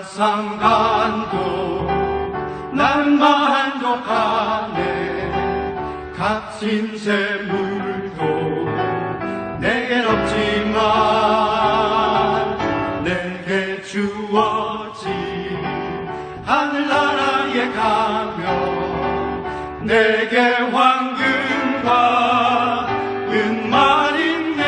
조가상간도 난 만족하네. 값진 재물도 내겐 없지만 내게 주어진 하늘나라에 가면 내게 황금과 은만 있네.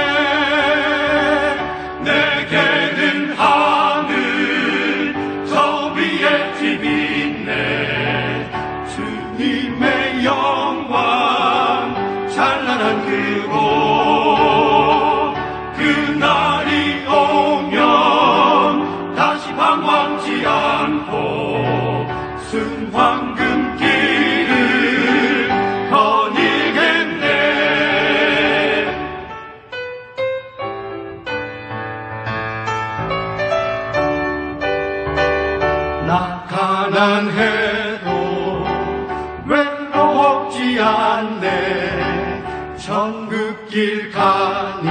내게는 하늘 저 위에 집 있네. 주님의 영광 찬란한 그곳, 그날이 오면 다시 방황지 않고 순황금 길을 거닐겠네. 나 가난해도 외롭지 않네. 천국길 가니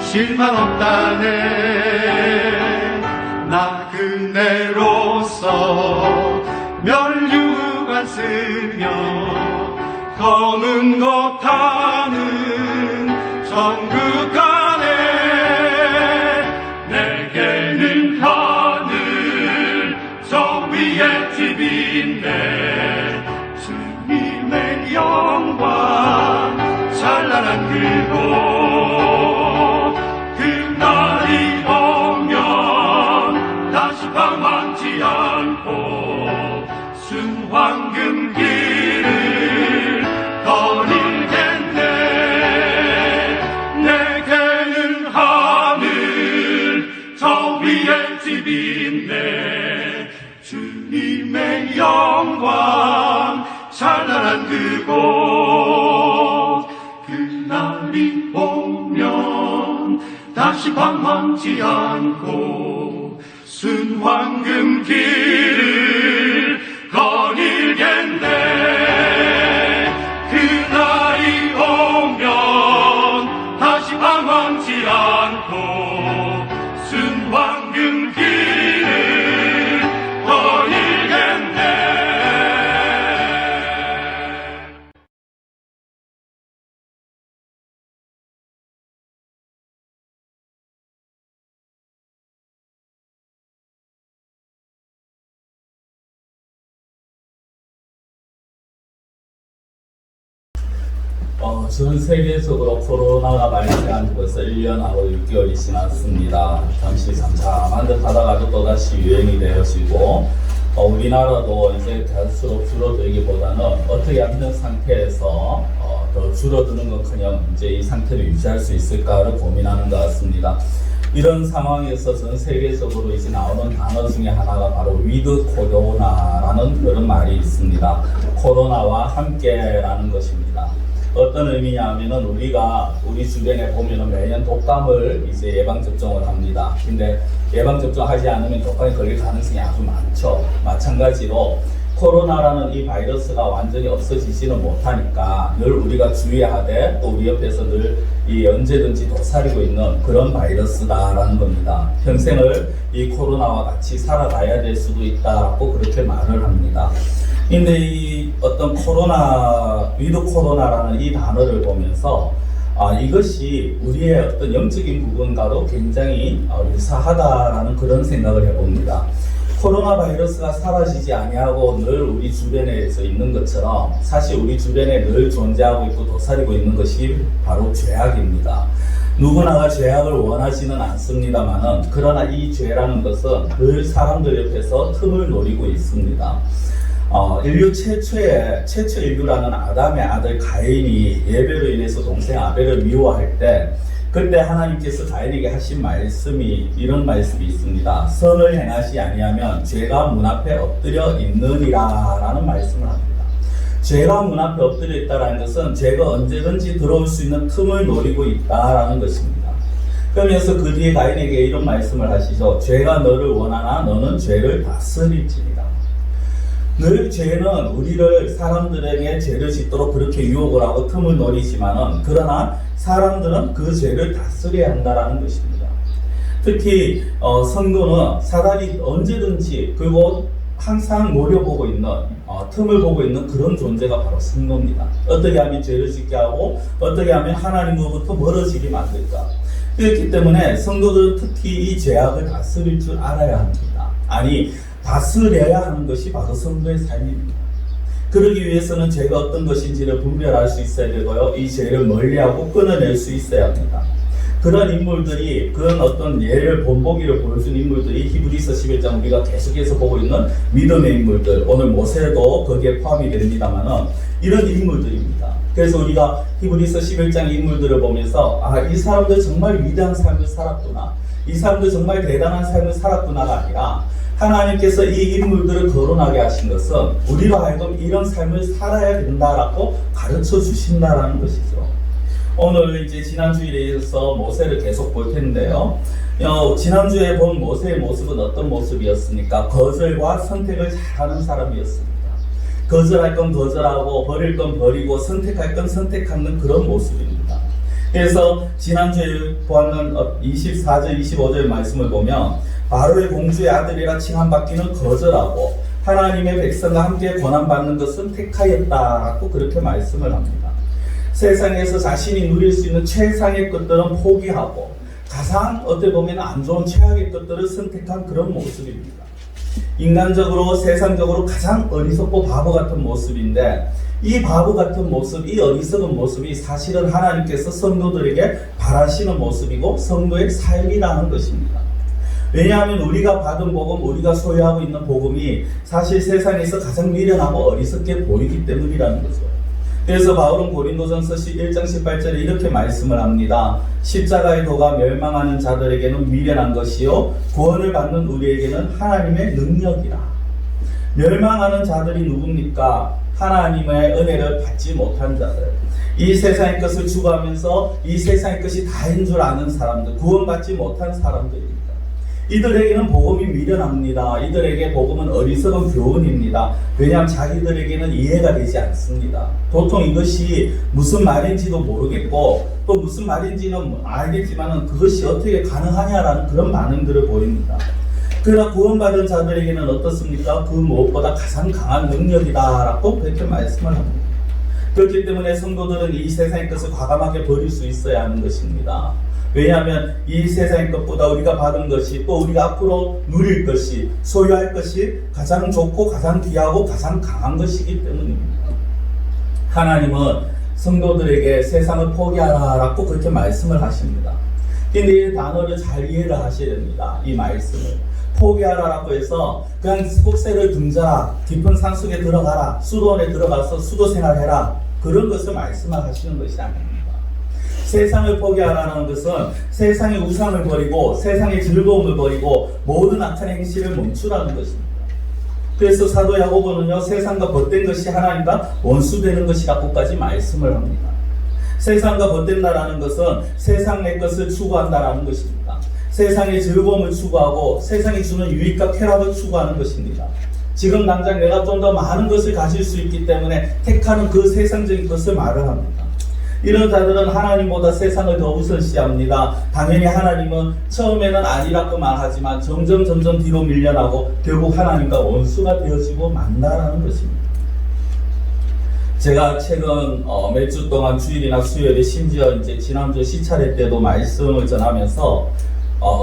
실망 없다네. 나 그네로서 멸류관 쓰며 검은 것 타는 천국 가네. 내게는 하늘 저 위에 집 있네. 주님의 영광 찬란한 그곳, 그날이 오면 다시 방황지 않고 순황금 길을 거닐겠네. 내게는 하늘 저 위에 집 있네. 주님의 영광 찬란한 그곳, 그날이 오면 다시 방황지 않고 순황금 길을 거닐겠네. 그날이 오면 다시 방황지 않고 순황금 길을 거닐겠네. 전 세계적으로 코로나가 발생한 지 벌써 1년하고 6개월이 지났습니다. 잠시 잠잠한 듯 하다가도 또다시 유행이 되어지고, 우리나라도 이제 갈수록 줄어들기보다는 어떻게 하는 상태에서 더 줄어드는 것커녕 이제 이 상태를 유지할 수 있을까를 고민하는 것 같습니다. 이런 상황에서 전 세계적으로 이제 나오는 단어 중에 하나가 바로 위드 코로나라는 그런 말이 있습니다. 코로나와 함께라는 것입니다. 어떤 의미냐 하면은 우리가 우리 주변에 보면은 매년 독감을 이제 예방접종을 합니다. 근데 예방접종하지 않으면 독감에 걸릴 가능성이 아주 많죠. 마찬가지로 코로나라는 이 바이러스가 완전히 없어지지는 못하니까 늘 우리가 주의하되 또 우리 옆에서 늘 이 언제든지 도사리고 있는 그런 바이러스다라는 겁니다. 평생을 이 코로나와 같이 살아가야 될 수도 있다고 그렇게 말을 합니다. 근데 이 어떤 코로나, 위드 코로나라는 이 단어를 보면서 이것이 우리의 어떤 영적인 부분과도 굉장히 유사하다라는 그런 생각을 해봅니다. 코로나 바이러스가 사라지지 아니하고 늘 우리 주변에서 있는 것처럼 사실 우리 주변에 늘 존재하고 있고 도사리고 있는 것이 바로 죄악입니다. 누구나가 죄악을 원하지는 않습니다만은 그러나 이 죄라는 것은 늘 사람들 옆에서 틈을 노리고 있습니다. 인류 최초 인류라는 아담의 아들 가인이 예배로 인해서 동생 아벨을 미워할 때 그때 하나님께서 가인에게 하신 말씀이 이런 말씀이 있습니다. 선을 행하지 아니하면 죄가 문 앞에 엎드려 있느니라 라는 말씀을 합니다. 죄가 문 앞에 엎드려 있다는 것은 죄가 언제든지 들어올 수 있는 틈을 노리고 있다라는 것입니다. 그러면서 그 뒤에 가인에게 이런 말씀을 하시죠. 죄가 너를 원하나 너는 죄를 다스릴지니라. 늘 죄는 우리를 사람들에게 죄를 짓도록 그렇게 유혹을 하고 틈을 노리지만은 그러나 사람들은 그 죄를 다스려야 한다는 것입니다. 특히 선거는 사단이 언제든지 그리고 항상 노려보고 있는 틈을 보고 있는 그런 존재가 바로 선거입니다. 어떻게 하면 죄를 짓게 하고 어떻게 하면 하나님으로부터 멀어지게 만들까. 그렇기 때문에 성도들은 특히 이 죄악을 다스릴 줄 알아야 합니다. 아니, 다스려야 하는 것이 바로 성도의 삶입니다. 그러기 위해서는 죄가 어떤 것인지를 분별할 수 있어야 되고요. 이 죄를 멀리하고 끊어낼 수 있어야 합니다. 그런 인물들이, 그런 어떤 예를 본보기를 보여준 인물들이 히브리서 11장 우리가 계속해서 보고 있는 믿음의 인물들, 오늘 모세도 거기에 포함이 됩니다만은 이런 인물들입니다. 그래서 우리가 히브리서 11장 인물들을 보면서 이 사람들 정말 위대한 삶을 살았구나, 이 사람들 정말 대단한 삶을 살았구나가 아니라 하나님께서 이 인물들을 거론하게 하신 것은 우리로 하여금 이런 삶을 살아야 된다라고 가르쳐 주신다라는 것이죠. 오늘 이제 지난주일에 이어서 모세를 계속 볼 텐데요. 지난주에 본 모세의 모습은 어떤 모습이었습니까? 거절과 선택을 잘하는 사람이었습니다. 거절할 건 거절하고 버릴 건 버리고 선택할 건 선택하는 그런 모습입니다. 그래서 지난주에 보았는 24절, 25절 말씀을 보면 바로의 공주의 아들이라 칭함받기는 거절하고 하나님의 백성과 함께 권한받는 것은 택하였다라고 그렇게 말씀을 합니다. 세상에서 자신이 누릴 수 있는 최상의 것들은 포기하고 가장 어떻게 보면 안 좋은 최악의 것들을 선택한 그런 모습입니다. 인간적으로 세상적으로 가장 어리석고 바보 같은 모습인데 이 바보 같은 모습, 이 어리석은 모습이 사실은 하나님께서 성도들에게 바라시는 모습이고 성도의 삶이라는 것입니다. 왜냐하면 우리가 받은 복음, 우리가 소유하고 있는 복음이 사실 세상에서 가장 미련하고 어리석게 보이기 때문이라는 거죠. 그래서 바울은 고린도전서 1장 18절에 이렇게 말씀을 합니다. 십자가의 도가 멸망하는 자들에게는 미련한 것이요 구원을 받는 우리에게는 하나님의 능력이라. 멸망하는 자들이 누굽니까? 하나님의 은혜를 받지 못한 자들, 이 세상의 것을 추구하면서 이 세상의 것이 다인 줄 아는 사람들, 구원받지 못한 사람들입니다. 이들에게는 복음이 미련합니다. 이들에게 복음은 어리석은 교훈입니다. 왜냐하면 자기들에게는 이해가 되지 않습니다. 보통 이것이 무슨 말인지도 모르겠고 또 무슨 말인지는 알겠지만 그것이 어떻게 가능하냐라는 그런 반응들을 보입니다. 그러나 구원받은 자들에게는 어떻습니까? 그 무엇보다 가장 강한 능력이다라고 그렇게 말씀을 합니다. 그렇기 때문에 성도들은 이 세상의 것을 과감하게 버릴 수 있어야 하는 것입니다. 왜냐하면 이 세상의 것보다 우리가 받은 것이 또 우리가 앞으로 누릴 것이 소유할 것이 가장 좋고 가장 귀하고 가장 강한 것이기 때문입니다. 하나님은 성도들에게 세상을 포기하라라고 그렇게 말씀을 하십니다. 근데 이 단어를 잘 이해를 하셔야 됩니다. 이 말씀을 포기하라라고 해서 그냥 속세를 등자라, 깊은 산속에 들어가라, 수도원에 들어가서 수도 생활해라, 그런 것을 말씀을 하시는 것이 아닙니다. 세상을 포기하라는 것은 세상의 우상을 버리고 세상의 즐거움을 버리고 모든 악한 행실을 멈추라는 것입니다. 그래서 사도 야고보는요, 세상과 벗된 것이 하나님과 원수되는 것이라고까지 말씀을 합니다. 세상과 벗된다라는 것은 세상 내 것을 추구한다라는 것입니다. 세상의 즐거움을 추구하고 세상이 주는 유익과 쾌락을 추구하는 것입니다. 지금 당장 내가 좀 더 많은 것을 가질 수 있기 때문에 택하는 그 세상적인 것을 말을 합니다. 이런 자들은 하나님보다 세상을 더 우선시합니다. 당연히 하나님은 처음에는 아니라고 말하지만 점점 뒤로 밀려나고 결국 하나님과 원수가 되어지고 만다라는 것입니다. 제가 최근 몇 주 동안 주일이나 수요일에 심지어 이제 지난주 시차례 때도 말씀을 전하면서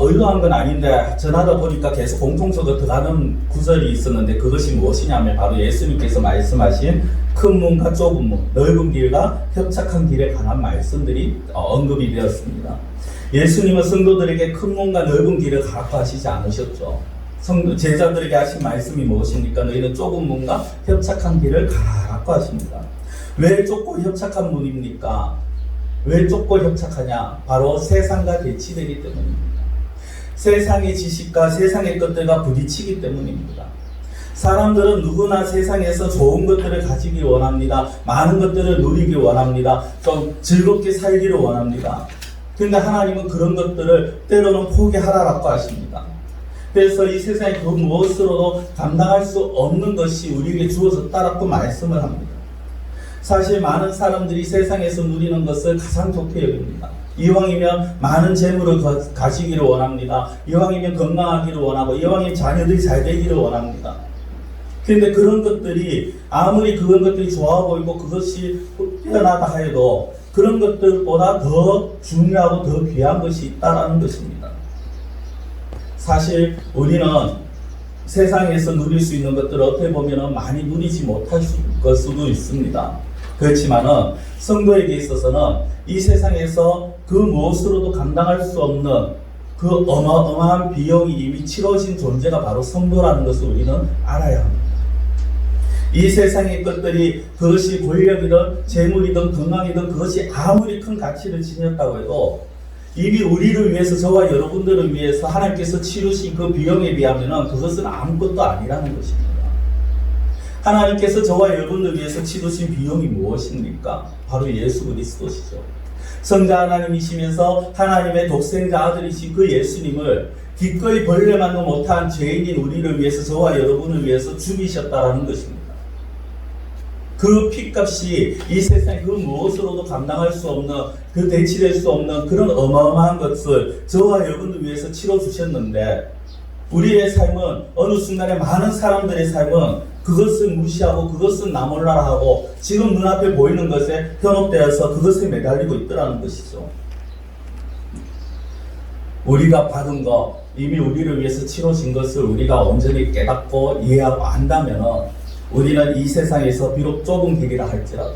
의도한 건 아닌데 전하다 보니까 계속 공통적으로 들어가는 구절이 있었는데 그것이 무엇이냐면 바로 예수님께서 말씀하신 큰 문과 좁은 문, 넓은 길과 협착한 길에 관한 말씀들이 언급이 되었습니다. 예수님은 성도들에게 큰 문과 넓은 길을 가라고 하시지 않으셨죠. 제자들에게 하신 말씀이 무엇입니까? 너희는 좁은 문과 협착한 길을 가라고 하십니다. 왜 좁고 협착한 문입니까? 왜 좁고 협착하냐? 바로 세상과 대치되기 때문입니다. 세상의 지식과 세상의 것들과 부딪히기 때문입니다. 사람들은 누구나 세상에서 좋은 것들을 가지길 원합니다. 많은 것들을 누리길 원합니다. 좀 즐겁게 살기를 원합니다. 그런데 하나님은 그런 것들을 때로는 포기하라고 하십니다. 그래서 이 세상의 그 무엇으로도 감당할 수 없는 것이 우리에게 주어졌다라고 말씀을 합니다. 사실 많은 사람들이 세상에서 누리는 것을 가장 좋게 여깁니다. 이왕이면 많은 재물을 가지기를 원합니다. 이왕이면 건강하기를 원하고, 이왕이면 자녀들이 잘 되기를 원합니다. 그런데 그런 것들이 아무리 그런 것들이 좋아 보이고 그것이 뛰어나다 해도 그런 것들보다 더 중요하고 더 귀한 것이 있다는 것입니다. 사실 우리는 세상에서 누릴 수 있는 것들을 어떻게 보면 많이 누리지 못할 수도 있습니다. 그렇지만은 성도에게 있어서는 이 세상에서 그 무엇으로도 감당할 수 없는 그 어마어마한 비용이 이미 치러진 존재가 바로 성도라는 것을 우리는 알아야 합니다. 이 세상의 것들이 그것이 권력이든 재물이든 건강이든 그것이 아무리 큰 가치를 지녔다고 해도 이미 우리를 위해서, 저와 여러분들을 위해서 하나님께서 치르신 그 비용에 비하면 그것은 아무것도 아니라는 것입니다. 하나님께서 저와 여러분을 위해서 치르신 비용이 무엇입니까? 바로 예수 그리스도시죠. 성자 하나님이시면서 하나님의 독생자 아들이신 그 예수님을 기꺼이 벌레만도 못한 죄인인 우리를 위해서, 저와 여러분을 위해서 죽이셨다라는 것입니다. 그 피값이 이 세상에 그 무엇으로도 감당할 수 없는, 그 대치될 수 없는 그런 어마어마한 것을 저와 여러분들 위해서 치러주셨는데, 우리의 삶은 어느 순간에 많은 사람들의 삶은 그것을 무시하고 그것은 나몰라라 하고 지금 눈앞에 보이는 것에 현혹되어서 그것에 매달리고 있더라는 것이죠. 우리가 받은 것, 이미 우리를 위해서 치러진 것을 우리가 온전히 깨닫고 이해하고 안다면 우리는 이 세상에서 비록 좁은 길이라 할지라도,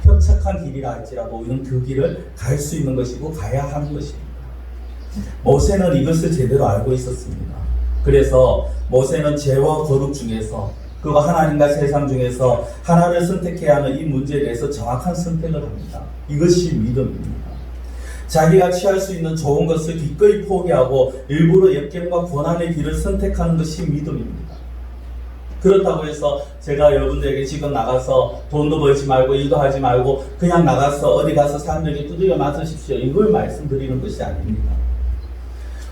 협착한 길이라 할지라도 우리는 그 길을 갈 수 있는 것이고 가야 하는 것입니다. 모세는 이것을 제대로 알고 있었습니다. 그래서 모세는 죄와 거룩 중에서, 그리고 하나님과 세상 중에서 하나를 선택해야 하는 이 문제에 대해서 정확한 선택을 합니다. 이것이 믿음입니다. 자기가 취할 수 있는 좋은 것을 기꺼이 포기하고 일부러 역경과 고난의 길을 선택하는 것이 믿음입니다. 그렇다고 해서 제가 여러분들에게 지금 나가서 돈도 벌지 말고 일도 하지 말고 그냥 나가서 어디 가서 사람들에게 두들겨 맞으십시오, 이걸 말씀드리는 것이 아닙니다.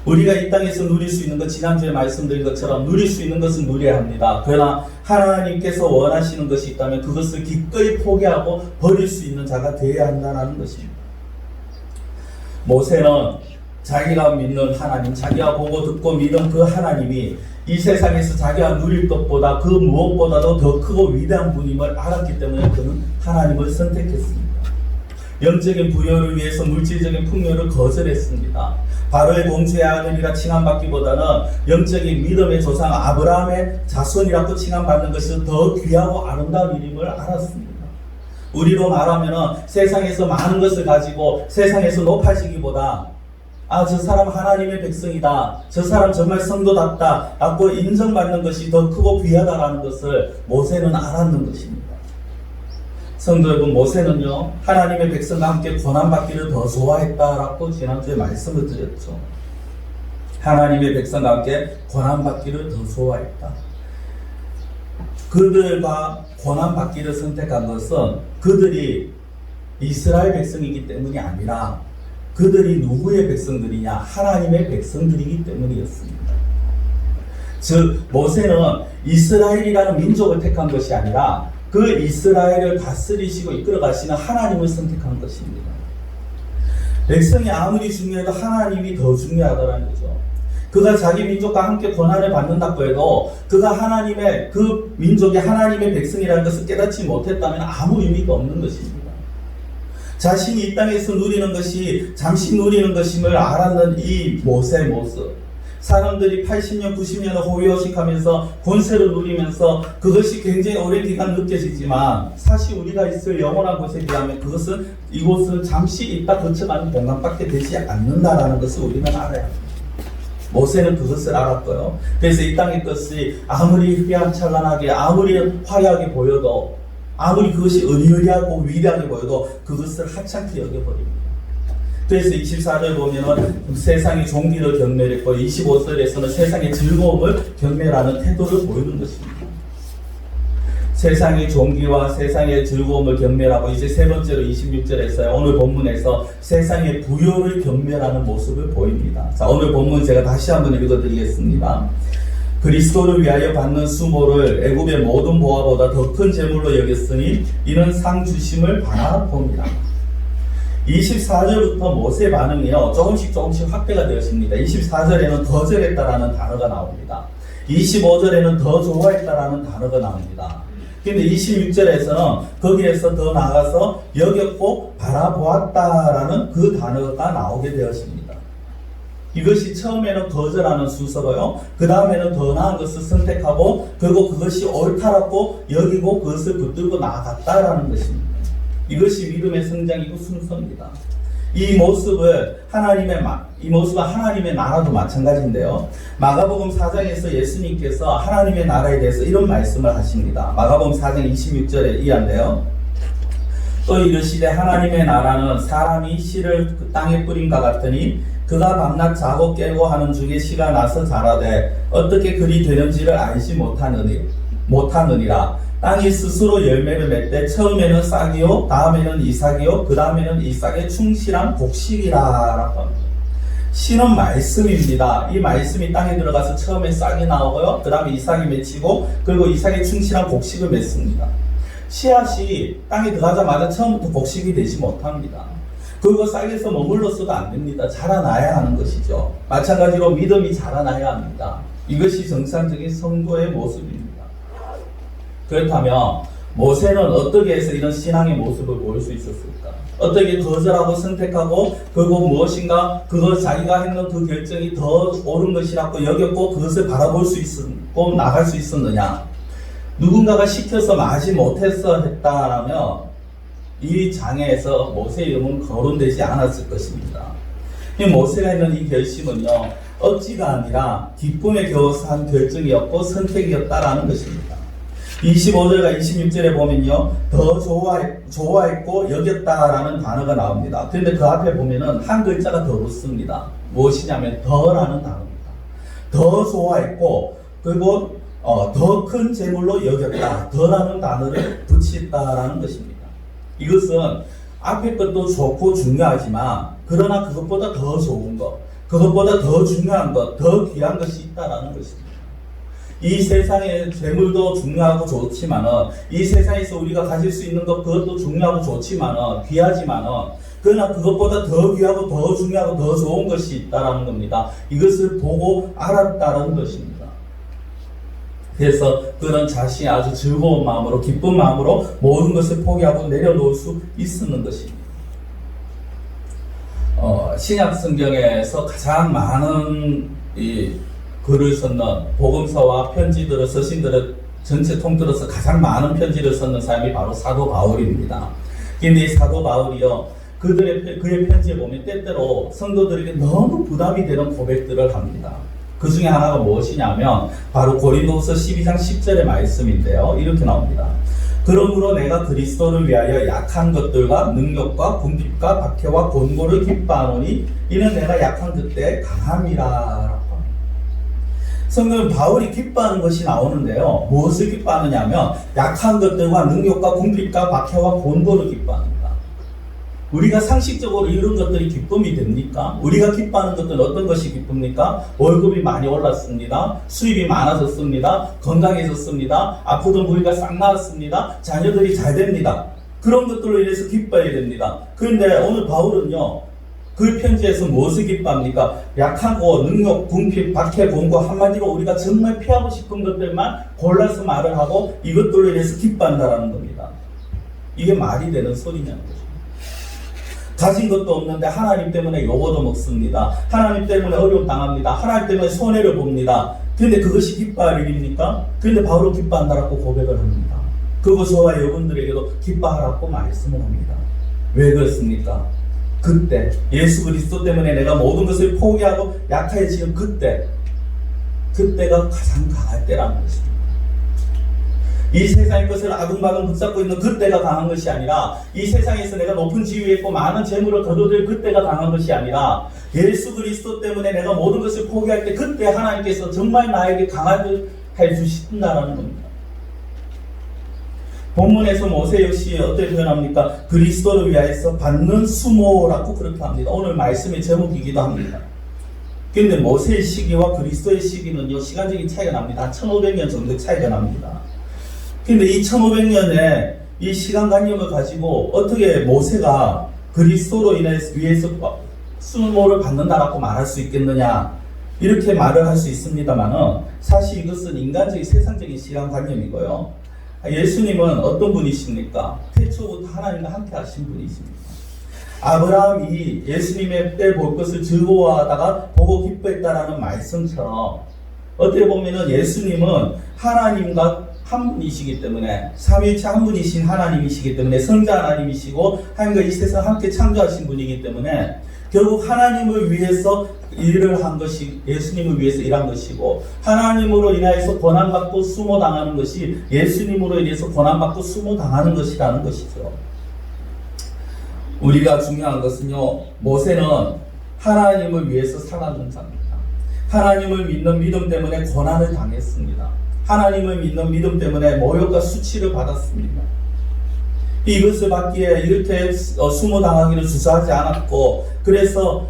우리가 이 땅에서 누릴 수 있는 것, 지난주에 말씀드린 것처럼 누릴 수 있는 것은 누려야 합니다. 그러나 하나님께서 원하시는 것이 있다면 그것을 기꺼이 포기하고 버릴 수 있는 자가 되어야 한다는 것입니다. 모세는 자기가 믿는 하나님, 자기가 보고 듣고 믿은 그 하나님이 이 세상에서 자기가 누릴 것보다 그 무엇보다도 더 크고 위대한 분임을 알았기 때문에 그는 하나님을 선택했습니다. 영적인 부여를 위해서 물질적인 풍요를 거절했습니다. 바로의 공주의 아들이라 칭함받기보다는 영적인 믿음의 조상 아브라함의 자손이라고 칭함받는 것이 더 귀하고 아름다운 일임을 알았습니다. 우리로 말하면 세상에서 많은 것을 가지고 세상에서 높아지기보다 저 사람 하나님의 백성이다, 저 사람 정말 성도답다 라고 인정받는 것이 더 크고 귀하다라는 것을 모세는 알았는 것입니다. 성도 여러분, 모세는요 하나님의 백성과 함께 고난받기를 더 좋아했다라고 지난주에 말씀을 드렸죠. 하나님의 백성과 함께 고난받기를 더 좋아했다. 그들과 고난받기를 선택한 것은 그들이 이스라엘 백성이기 때문이 아니라 그들이 누구의 백성들이냐, 하나님의 백성들이기 때문이었습니다. 즉 모세는 이스라엘이라는 민족을 택한 것이 아니라 그 이스라엘을 다스리시고 이끌어 가시는 하나님을 선택한 것입니다. 백성이 아무리 중요해도 하나님이 더 중요하다는 거죠. 그가 자기 민족과 함께 고난을 받는다고 해도 그가 하나님의, 그 민족이 하나님의 백성이라는 것을 깨닫지 못했다면 아무 의미가 없는 것입니다. 자신이 이 땅에서 누리는 것이 잠시 누리는 것임을 알았는 이 모세의 모습, 사람들이 80년, 90년을 호의호식하면서 권세를 누리면서 그것이 굉장히 오랜 기간 느껴지지만 사실 우리가 있을 영원한 곳에 비하면 이곳은 잠시 있다 거쳐가는 공간밖에 되지 않는다라는 것을 우리는 알아야 합니다. 모세는 그것을 알았고요. 그래서 이 땅의 것이 아무리 휘황찬란하게, 아무리 화려하게 보여도, 아무리 그것이 의리의리하고 위대하게 보여도 그것을 하찮게 여겨버립니다. 그래서 24절을 보면은 세상의 종기를 경멸했고 25절에서는 세상의 즐거움을 경멸하는 태도를 보이는 것입니다. 세상의 종기와 세상의 즐거움을 경멸하고 이제 세 번째로 26절에서 오늘 본문에서 세상의 부요를 경멸하는 모습을 보입니다. 자, 오늘 본문 제가 다시 한번 읽어드리겠습니다. 그리스도를 위하여 받는 수모를 애굽의 모든 보화보다 더 큰 재물로 여겼으니 이는 상 주심을 바라봅니다. 24절부터 모세의 반응이요 조금씩 확대가 되었습니다. 24절에는 더 절했다라는 단어가 나옵니다. 25절에는 더 좋아했다라는 단어가 나옵니다. 근데 26절에서는 거기에서 더 나아가서 여겼고 바라보았다라는 그 단어가 나오게 되었습니다. 이것이 처음에는 거절하는 순서고요. 그 다음에는 더 나은 것을 선택하고 그리고 그것이 옳다라고 여기고 그것을 붙들고 나아갔다라는 것입니다. 이것이 믿음의 성장이고 순서입니다. 이 모습은 하나님의 나라도 마찬가지인데요. 마가복음 4장에서 예수님께서 하나님의 나라에 대해서 이런 말씀을 하십니다. 마가복음 4장 26절에 이한데요. 또 이르시되 하나님의 나라는 사람이 씨를 그 땅에 뿌린과 같으니 그가 밤낮 자고 깨고 하는 중에 씨가 나서 자라되 어떻게 그리 되는지를 알지 못하느니라. 땅이 스스로 열매를 맺되 처음에는 싹이요 다음에는 이삭이요 그 다음에는 이삭의 충실한 곡식이라라고 합니다. 씨는 말씀입니다. 이 말씀이 땅에 들어가서 처음에 싹이 나오고요 그 다음에 이삭이 맺히고 그리고 이삭의 충실한 곡식을 맺습니다. 씨앗이 땅에 들어가자마자 처음부터 곡식이 되지 못합니다. 그리고 싹에서 머물러서도 안 됩니다. 자라나야 하는 것이죠. 마찬가지로 믿음이 자라나야 합니다. 이것이 정상적인 성도의 모습입니다. 그렇다면 모세는 어떻게 해서 이런 신앙의 모습을 보일 수 있었을까? 어떻게 거절하고 선택하고 그리고 무엇인가 자기가 했는 그 결정이 더 옳은 것이라고 여겼고 그것을 바라볼 수 있었고 나갈 수 있었느냐? 누군가가 시켜서 마지 못해서 했다라면 이 장에서 모세의 이름은 거론되지 않았을 것입니다. 이 모세가 했는 이 결심은요 억지가 아니라 기쁨에 겨워서 한 결정이었고 선택이었다라는 것입니다. 25절과 26절에 보면요 더 좋아했고 여겼다라는 단어가 나옵니다. 그런데 그 앞에 보면은 한 글자가 더 붙습니다. 무엇이냐면 더라는 단어입니다. 더 좋아했고 그리고 더 큰 재물로 여겼다 더라는 단어를 붙였다라는 것입니다. 이것은 앞에 것도 좋고 중요하지만 그러나 그것보다 더 좋은 것 그것보다 더 중요한 것 더 귀한 것이 있다라는 것입니다. 이 세상의 재물도 중요하고 좋지만은 이 세상에서 우리가 가질 수 있는 것 그것도 중요하고 좋지만은 귀하지만은 그러나 그것보다 더 귀하고 더 중요하고 더 좋은 것이 있다라는 겁니다. 이것을 보고 알았다라는 것입니다. 그래서 그런 자신이 아주 즐거운 마음으로 기쁜 마음으로 모든 것을 포기하고 내려놓을 수 있었는 것입니다. 신약 성경에서 가장 많은 이 글을 썼는 복음서와 편지들을 서신들을 전체 통틀어서 가장 많은 편지를 썼는 사람이 바로 사도 바울입니다. 근데 이 사도 바울이요 그의 편지에 보면 때때로 성도들에게 너무 부담이 되는 고백들을 합니다. 그 중에 하나가 무엇이냐면 바로 고린도후서 12장 10절의 말씀인데요. 이렇게 나옵니다. 그러므로 내가 그리스도를 위하여 약한 것들과 능력과 궁핍과 박해와 곤고를 기뻐하노니 이는 내가 약한 그때 강함이라. 성경은 바울이 기뻐하는 것이 나오는데요. 무엇을 기뻐하느냐 하면 약한 것들과 능력과 궁핍과 박해와 곤고를 기뻐합니다. 우리가 상식적으로 이런 것들이 기쁨이 됩니까? 우리가 기뻐하는 것들은 어떤 것이 기쁩니까? 월급이 많이 올랐습니다. 수입이 많아졌습니다. 건강해졌습니다. 아프던 부위가 싹 나았습니다. 자녀들이 잘 됩니다. 그런 것들로 인해서 기뻐해야 됩니다. 그런데 오늘 바울은요. 그 편지에서 무엇을 기뻐합니까? 약하고 능력, 궁핍, 박해, 곤고 한마디로 우리가 정말 피하고 싶은 것들만 골라서 말을 하고 이것들로 인해서 기뻐한다라는 겁니다. 이게 말이 되는 소리냐는 거죠. 가진 것도 없는데 하나님 때문에 요거도 먹습니다. 하나님 때문에 어려움 당합니다. 하나님 때문에 손해를 봅니다. 그런데 그것이 기뻐할 일입니까? 그런데 바울은 기뻐한다라고 고백을 합니다. 그리고 저와 여러분들에게도 기뻐하라고 말씀을 합니다. 왜 그렇습니까? 그때 예수 그리스도 때문에 내가 모든 것을 포기하고 약해지는 그때가 가장 강할 때라는 것입니다. 이 세상의 것을 아둥바둥 붙잡고 있는 그때가 강한 것이 아니라 이 세상에서 내가 높은 지위에 있고 많은 재물을 거둬들 그때가 강한 것이 아니라 예수 그리스도 때문에 내가 모든 것을 포기할 때 그때 하나님께서 정말 나에게 강하게 해주신다라는 겁니다. 본문에서 모세 역시 어떻게 표현합니까? 그리스도를 위하여서 받는 수모라고 그렇게 합니다. 오늘 말씀의 제목이기도 합니다. 그런데 모세의 시기와 그리스도의 시기는요 시간적인 차이가 납니다. 한 1500년 정도 차이가 납니다. 그런데 이 1500년의 이 시간관념을 가지고 어떻게 모세가 그리스도로 위해서 수모를 받는다라고 말할 수 있겠느냐, 이렇게 말을 할 수 있습니다만은 사실 이것은 인간적인 세상적인 시간관념이고요. 예수님은 어떤 분이십니까? 태초부터 하나님과 함께 하신 분이십니다. 아브라함이 예수님의 때 볼 것을 즐거워하다가 보고 기뻐했다라는 말씀처럼 어떻게 보면은 예수님은 하나님과 한 분이시기 때문에, 삼위일체 한 분이신 하나님이시기 때문에, 성자 하나님이시고 하나님과 이 세상 함께 창조하신 분이기 때문에 결국 하나님을 위해서 일을 한 것이 예수님을 위해서 일한 것이고, 하나님으로 인하여서 고난받고 수모당하는 것이 예수님으로 인해서 고난받고 수모당하는 것이라는 것이죠. 우리가 중요한 것은요, 모세는 하나님을 위해서 살아준 자입니다. 하나님을 믿는 믿음 때문에 고난을 당했습니다. 하나님을 믿는 믿음 때문에 모욕과 수치를 받았습니다. 이것을 받기에 이렇게 수모당하기를 주저하지 않았고, 그래서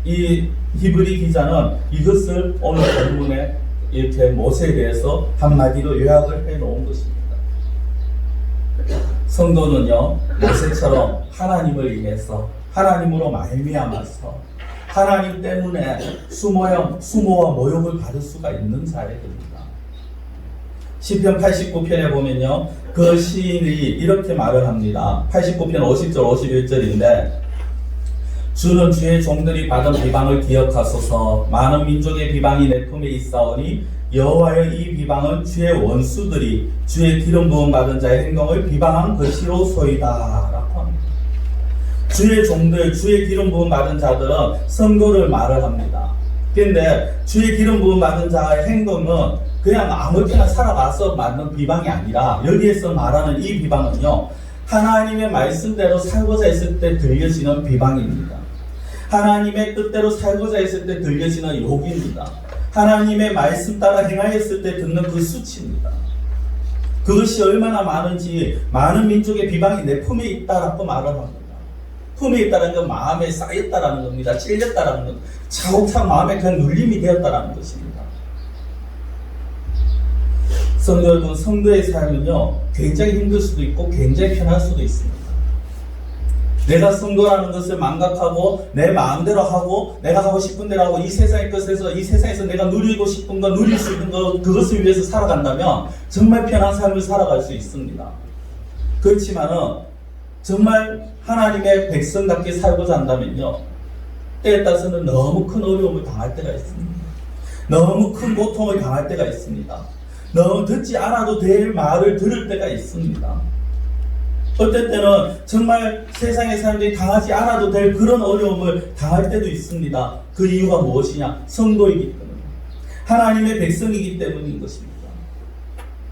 이 히브리 기자는 이것을 오늘 본문에 이렇게 모세에 대해서 한마디로 요약을 해 놓은 것입니다. 성도는요, 모세처럼 하나님을 인해서, 하나님으로 말미암아서 하나님 때문에 수모와 모욕을 받을 수가 있는 자들입니다. 시편 89편에 보면요, 그 시인이 이렇게 말을 합니다. 89편 50절 51절인데, 주는 주의 종들이 받은 비방을 기억하소서. 많은 민족의 비방이 내 품에 있사오니 여호와의 이 비방은 주의 원수들이 주의 기름 부음 받은 자의 행동을 비방한 것이로소이다 라고 합니다. 주의 종들, 주의 기름 부음 받은 자들은 성도를 말을 합니다. 그런데 주의 기름 부음 받은 자의 행동은 그냥 아무렇게나 살아가서 만든 비방이 아니라, 여기에서 말하는 이 비방은요, 하나님의 말씀대로 살고자 했을 때 들려지는 비방입니다. 하나님의 뜻대로 살고자 했을 때 들려지는 욕입니다. 하나님의 말씀 따라 행하였을 때 듣는 그 수치입니다. 그것이 얼마나 많은지, 많은 민족의 비방이 내 품에 있다라고 말을 합니다. 품에 있다는 건 마음에 쌓였다라는 겁니다. 찔렸다라는 것, 차곡차곡 마음에 그냥 눌림이 되었다라는 것입니다. 성도 여러분, 성도의 삶은요, 굉장히 힘들 수도 있고 굉장히 편할 수도 있습니다. 내가 성도라는 것을 망각하고 내 마음대로 하고 내가 하고 싶은 대로 하고 이 세상의 것에서, 이 세상에서 내가 누리고 싶은 거, 누릴 수 있는 거, 그것을 위해서 살아간다면 정말 편한 삶을 살아갈 수 있습니다. 그렇지만은 정말 하나님의 백성답게 살고자 한다면요, 때에 따라서는 너무 큰 어려움을 당할 때가 있습니다. 너무 큰 고통을 당할 때가 있습니다. 너무 듣지 않아도 될 말을 들을 때가 있습니다. 어떨 때는 정말 세상의 사람들이 당하지 않아도 될 그런 어려움을 당할 때도 있습니다. 그 이유가 무엇이냐? 성도이기 때문에, 하나님의 백성이기 때문인 것입니다.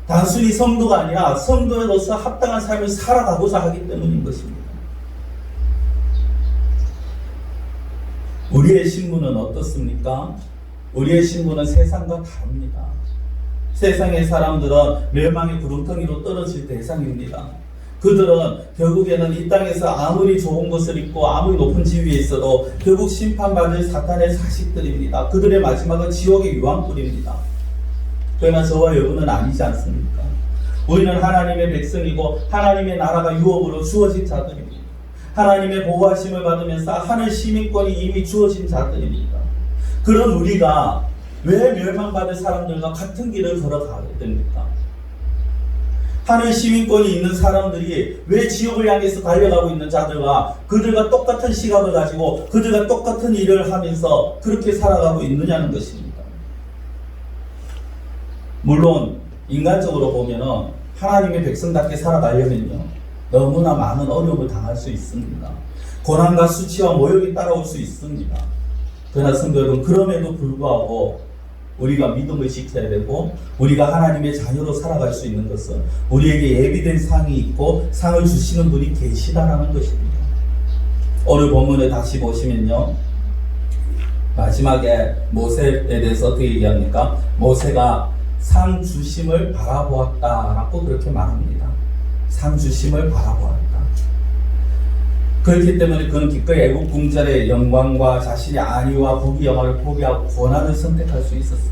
단순히 성도가 아니라 성도로서 합당한 삶을 살아가고자 하기 때문인 것입니다. 우리의 신분은 어떻습니까? 우리의 신분은 세상과 다릅니다. 세상의 사람들은 멸망의 구렁텅이로 떨어질 대상입니다. 그들은 결국에는 이 땅에서 아무리 좋은 것을 입고 아무리 높은 지위에 있어도 결국 심판받을 사탄의 자식들입니다. 그들의 마지막은 지옥의 유황불입니다. 그러나 저와 여러분은 아니지 않습니까? 우리는 하나님의 백성이고 하나님의 나라가 유업으로 주어진 자들입니다. 하나님의 보호하심을 받으면서 하늘 시민권이 이미 주어진 자들입니다. 그런 우리가 왜 멸망받을 사람들과 같은 길을 걸어가야 됩니까? 하늘 시민권이 있는 사람들이 왜 지옥을 향해서 달려가고 있는 자들과 그들과 똑같은 시각을 가지고 그들과 똑같은 일을 하면서 그렇게 살아가고 있느냐는 것입니다. 물론 인간적으로 보면은 하나님의 백성답게 살아가려면요, 너무나 많은 어려움을 당할 수 있습니다. 고난과 수치와 모욕이 따라올 수 있습니다. 그러나 성도 여러분, 그럼에도 불구하고 우리가 믿음을 지켜야 되고 우리가 하나님의 자녀로 살아갈 수 있는 것은 우리에게 예비된 상이 있고 상을 주시는 분이 계시다라는 것입니다. 오늘 본문을 다시 보시면요, 마지막에 모세에 대해서 어떻게 얘기합니까? 모세가 상 주심을 바라보았다라고 그렇게 말합니다. 상 주심을 바라보았다. 그렇기 때문에 그는 기꺼이 애국 궁전의 영광과 자신의 안위와 부귀 영화를 포기하고 고난을 선택할 수 있었습니다.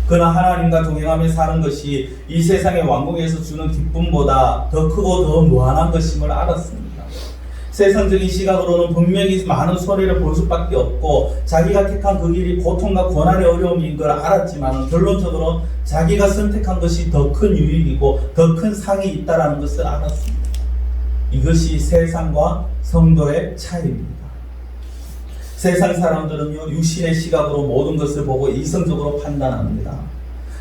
그러나 하나님과 동행하며 사는 것이 이 세상의 왕국에서 주는 기쁨보다 더 크고 더 무한한 것임을 알았습니다. 세상적인 시각으로는 분명히 많은 손해를 볼 수밖에 없고 자기가 택한 그 길이 고통과 고난의 어려움인 걸 알았지만 결론적으로 자기가 선택한 것이 더 큰 유익이고 더 큰 상이 있다는 것을 알았습니다. 이것이 세상과 성도의 차이입니다. 세상 사람들은요, 육신의 시각으로 모든 것을 보고 이성적으로 판단합니다.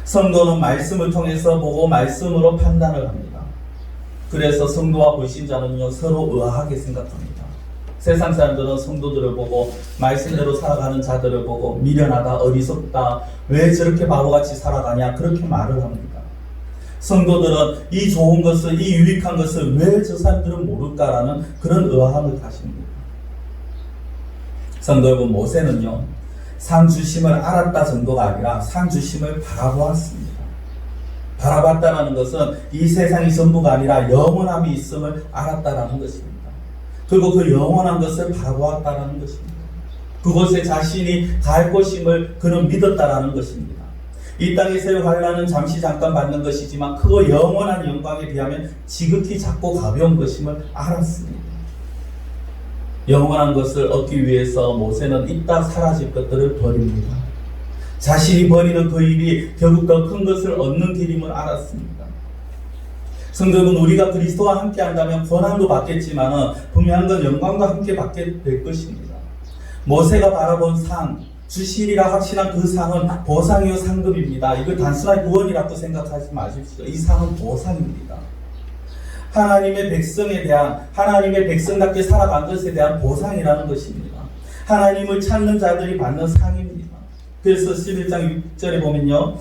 성도는 말씀을 통해서 보고 말씀으로 판단을 합니다. 그래서 성도와 불신자는요, 서로 의아하게 생각합니다. 세상 사람들은 성도들을 보고 말씀대로 살아가는 자들을 보고 미련하다, 어리석다, 왜 저렇게 바보같이 살아가냐 그렇게 말을 합니다. 성도들은 이 좋은 것을, 이 유익한 것을 왜 저 사람들은 모를까라는 그런 의아함을 가집니다. 성도 여러분, 모세는요, 상 주심을 알았다 정도가 아니라 상 주심을 바라보았습니다. 바라봤다라는 것은 이 세상이 전부가 아니라 영원함이 있음을 알았다라는 것입니다. 그리고 그 영원한 것을 바라보았다라는 것입니다. 그곳에 자신이 갈 것임을 그는 믿었다라는 것입니다. 이 땅에서의 환난은 잠시 잠깐 받는 것이지만 그 영원한 영광에 비하면 지극히 작고 가벼운 것임을 알았습니다. 영원한 것을 얻기 위해서 모세는 이따 사라질 것들을 버립니다. 자신이 버리는 그 일이 결국 더 큰 것을 얻는 길임을 알았습니다. 성도 여러분, 우리가 그리스도와 함께 한다면 고난도 받겠지만 분명한 건 영광과 함께 받게 될 것입니다. 모세가 바라본 상, 주시리라 확신한 그 상은 보상이요 상급입니다. 이걸 단순한 구원이라고 생각하지 마십시오. 이 상은 보상입니다. 하나님의 백성에 대한, 하나님의 백성답게 살아간 것에 대한 보상이라는 것입니다. 하나님을 찾는 자들이 받는 상입니다. 그래서 11장 6절에 보면요,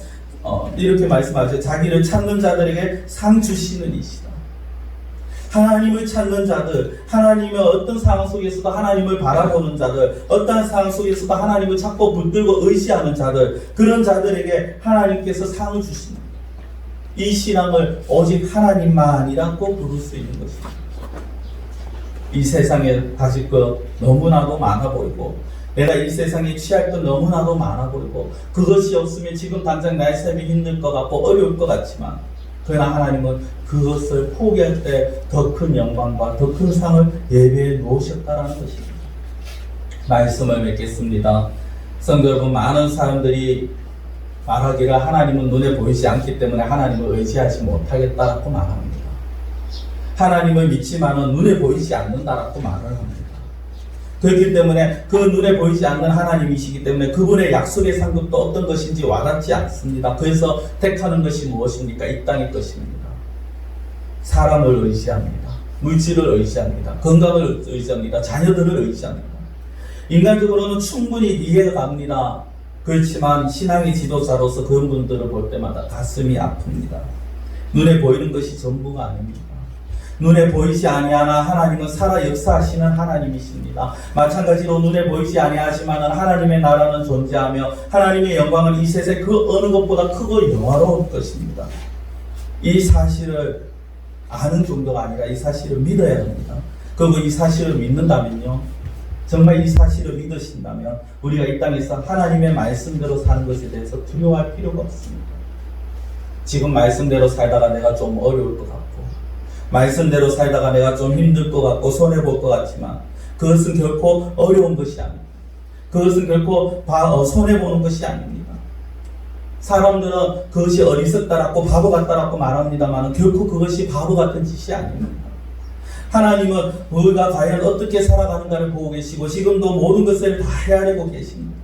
이렇게 말씀하죠. 자기를 찾는 자들에게 상 주시는 이시다. 하나님을 찾는 자들, 하나님의 어떤 상황 속에서도 하나님을 바라보는 자들, 어떤 상황 속에서도 하나님을 찾고 붙들고 의지하는 자들, 그런 자들에게 하나님께서 상을 주십니다. 이 신앙을 오직 하나님만이라고 부를 수 있는 것입니다. 이 세상에 가질 것 너무나도 많아 보이고 내가 이 세상에 취할 것 너무나도 많아 보이고 그것이 없으면 지금 당장 나의 삶이 힘들 것 같고 어려울 것 같지만 그러나 하나님은 그것을 포기할 때 더 큰 영광과 더 큰 상을 예배해 놓으셨다는 것입니다. 말씀을 맺겠습니다. 성도 여러분, 많은 사람들이 말하기를 하나님은 눈에 보이지 않기 때문에 하나님을 의지하지 못하겠다라고 말합니다. 하나님을 믿지만은 눈에 보이지 않는다라고 말을 합니다. 그렇기 때문에 그 눈에 보이지 않는 하나님이시기 때문에 그분의 약속의 상급도 어떤 것인지 와닿지 않습니다. 그래서 택하는 것이 무엇입니까? 이 땅의 것입니다. 사람을 의지합니다. 물질을 의지합니다. 건강을 의지합니다. 자녀들을 의지합니다. 인간적으로는 충분히 이해가 갑니다. 그렇지만 신앙의 지도자로서 그런 분들을 볼 때마다 가슴이 아픕니다. 눈에 보이는 것이 전부가 아닙니다. 눈에 보이지 아니하나 하나님은 살아 역사하시는 하나님이십니다. 마찬가지로 눈에 보이지 아니하지만 하나님의 나라는 존재하며 하나님의 영광은 이 세상 그 어느 것보다 크고 영화로울 것입니다. 이 사실을 아는 정도가 아니라 이 사실을 믿어야 합니다. 그리고 이 사실을 믿는다면요, 정말 이 사실을 믿으신다면 우리가 이 땅에서 하나님의 말씀대로 사는 것에 대해서 두려워할 필요가 없습니다. 지금 말씀대로 살다가 내가 좀 어려울 것 같고 말씀대로 살다가 내가 좀 힘들 것 같고 손해볼 것 같지만 그것은 결코 어려운 것이 아닙니다. 그것은 결코 손해보는 것이 아닙니다. 사람들은 그것이 어리석다라고 바보 같다라고 말합니다만 결코 그것이 바보 같은 짓이 아닙니다. 하나님은 우리가 과연 어떻게 살아가는가를 보고 계시고 지금도 모든 것을 다 헤아리고 계십니다.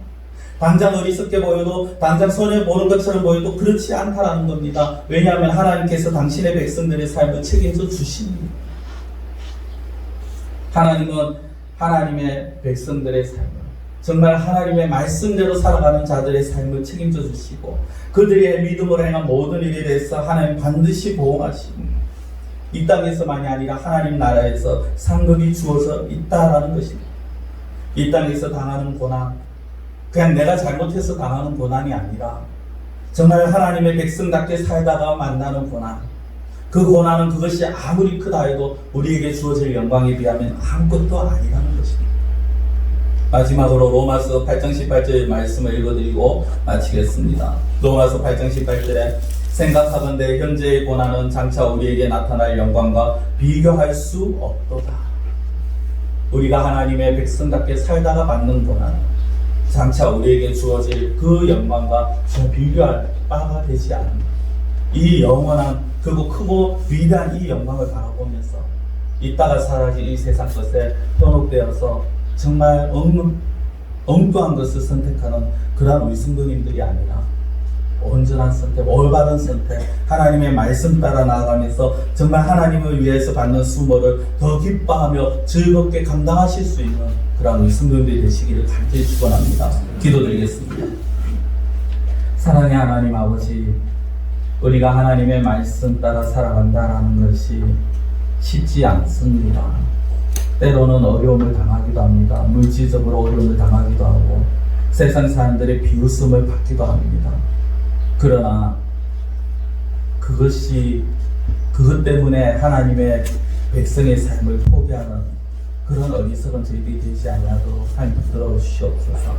당장 어리석게 보여도 당장 손해보는 것처럼 보여도 그렇지 않다라는 겁니다. 왜냐하면 하나님께서 당신의 백성들의 삶을 책임져 주십니다. 하나님은 하나님의 백성들의 삶을 정말 하나님의 말씀대로 살아가는 자들의 삶을 책임져 주시고 그들의 믿음으로 행한 모든 일에 대해서 하나님 반드시 보호하십니다. 이 땅에서만이 아니라 하나님 나라에서 상급이 주어져 있다라는 것입니다. 이 땅에서 당하는 고난, 그냥 내가 잘못해서 당하는 고난이 아니라 정말 하나님의 백성답게 살다가 만나는 고난, 그 고난은 그것이 아무리 크다 해도 우리에게 주어질 영광에 비하면 아무것도 아니라는 것입니다. 마지막으로 로마서 8장 18절의 말씀을 읽어드리고 마치겠습니다. 로마서 8장 18절에 생각하건대 현재의 고난은 장차 우리에게 나타날 영광과 비교할 수 없도다. 우리가 하나님의 백성답게 살다가 받는 고난, 장차 우리에게 주어질 그 영광과 저 비교할 바가 되지 않는 이 영원한 그리고 크고 위대한 이 영광을 바라보면서 이따가 사라질 이 세상 것에 현혹되어서 정말 엉뚱한 것을 선택하는 그러한 우리 성도님들이 아니라 온전한 선택, 올바른 선택, 하나님의 말씀 따라 나아가면서 정말 하나님을 위해서 받는 수모를 더 기뻐하며 즐겁게 감당하실 수 있는 그런 우리 성도님들이 되시기를 간절히 축원합니다. 기도드리겠습니다. 사랑의 하나님 아버지, 우리가 하나님의 말씀 따라 살아간다라는 것이 쉽지 않습니다. 때로는 어려움을 당하기도 합니다. 물질적으로 어려움을 당하기도 하고 세상 사람들의 비웃음을 받기도 합니다. 그러나 그것 때문에 하나님의 백성의 삶을 포기하는 그런 어리석은 저희들이 되지 않아도 하나님 붙들어 주시옵소서.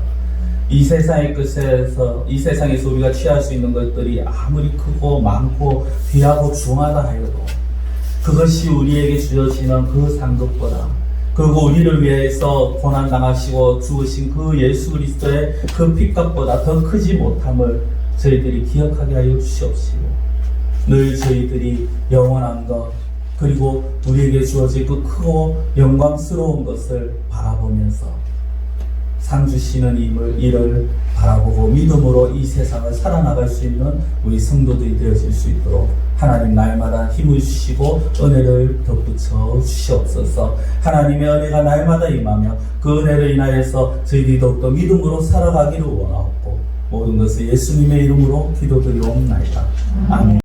이 세상에서 우리가 취할 수 있는 것들이 아무리 크고 많고 귀하고 중하다 하여도 그것이 우리에게 주어지는 그 상급보다, 그리고 우리를 위해서 고난당하시고 죽으신 그 예수 그리스도의 그 핏값보다 더 크지 못함을 저희들이 기억하게 하여 주시옵시고, 늘 저희들이 영원한 것 그리고 우리에게 주어질 그 크고 영광스러운 것을 바라보면서 상 주시는 이를 바라보고 믿음으로 이 세상을 살아나갈 수 있는 우리 성도들이 되어질 수 있도록 하나님 날마다 힘을 주시고 은혜를 덧붙여 주시옵소서. 하나님의 은혜가 날마다 임하며 그 은혜를 인하여서 저희들이 더욱더 믿음으로 살아가기를 원하옵고 모든 것을 예수님의 이름으로 기도드리옵나이다. 아멘.